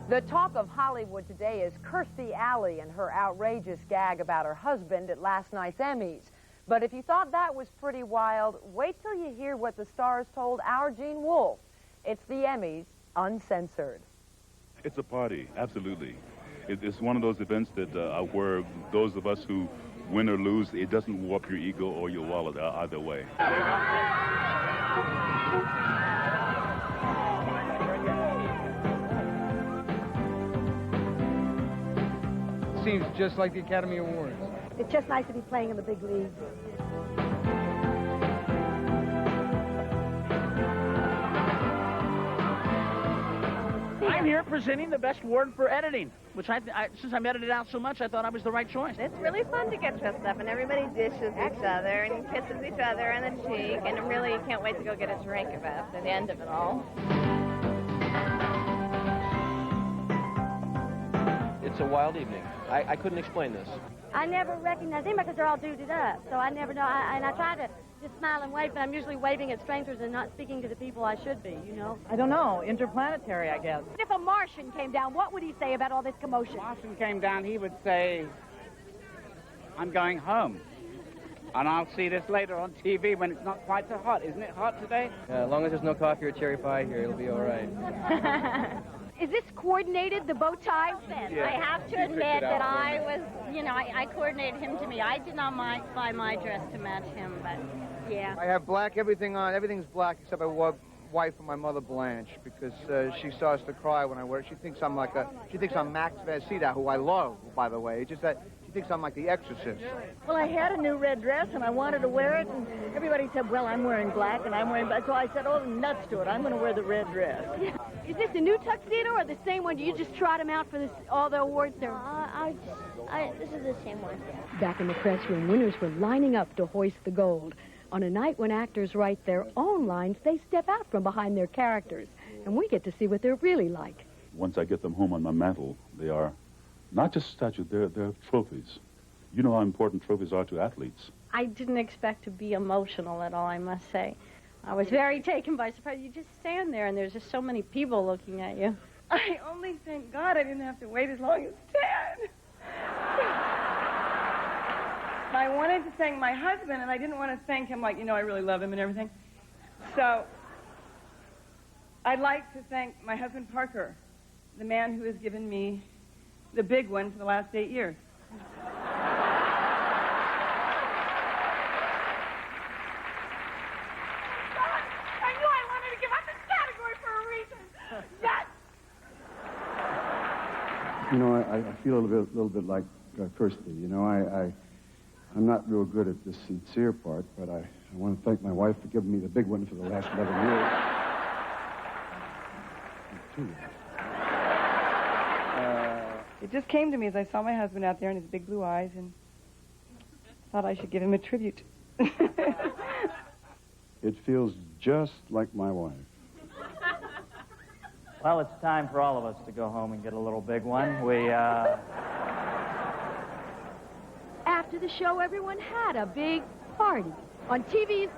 The talk of Hollywood today is Kirstie Alley and her outrageous gag about her husband at last night's Emmys. But if you thought that was pretty wild, wait till you hear what the stars told our Gene Wolfe. It's the Emmys Uncensored. It's a party, absolutely. It's one of those events that where those of us who win or lose, it doesn't warp your ego or your wallet either way. Seems just like the Academy Awards. It's just nice to be playing in the big leagues. I'm here presenting the best award for editing, which since I'm edited out so much, I thought I was the right choice. It's really fun to get dressed up, and everybody dishes each other and kisses each other on the cheek, and really you can't wait to go get a drink at the end of it all. It's a wild evening. I couldn't explain this. I never recognize anybody because they're all duded up, so I never know. And I try to just smile and wave, but I'm usually waving at strangers and not speaking to the people I should be, you know? I don't know, interplanetary, I guess. If a Martian came down, what would he say about all this commotion? If a Martian came down, he would say, I'm going home. And I'll see this later on TV when it's not quite so hot. Isn't it hot today? As long as there's no coffee or cherry pie here, it'll be all right. Is this coordinated, the bow tie? I have to admit that I was, I coordinated him to me. I did not buy my dress to match him, but yeah. I have black everything on. Everything's black except I wore white for my mother Blanche because she starts to cry when I wear it. She thinks I'm Max Van Sydow, who I love, by the way. It's just that she thinks I'm like the Exorcist. Well, I had a new red dress, and I wanted to wear it, and everybody said, well, I'm wearing black, and I'm wearing black. So I said, oh, nuts to it. I'm going to wear the red dress. Is this a new tuxedo or the same one? Do you just trot him out for all the awards there? This is the same one. Back in the press room, winners were lining up to hoist the gold. On a night when actors write their own lines, they step out from behind their characters, and we get to see what they're really like. Once I get them home on my mantle, they are not just statues, they're trophies. You know how important trophies are to athletes. I didn't expect to be emotional at all, I must say. I was very taken by surprise. You just stand there, and there's just so many people looking at you. I only thank God I didn't have to wait as long as 10. I wanted to thank my husband, and I didn't want to thank him like, I really love him and everything. So I'd like to thank my husband, Parker, the man who has given me the big one for the last 8 years. I feel a little bit like Kirstie. I'm not real good at this sincere part, but I want to thank my wife for giving me the big one for the last 11 years. It just came to me as I saw my husband out there and his big blue eyes, and thought I should give him a tribute. It feels just like my wife. Well, it's time for all of us to go home and get a little big one. After the show, everyone had a big party. On TV's Big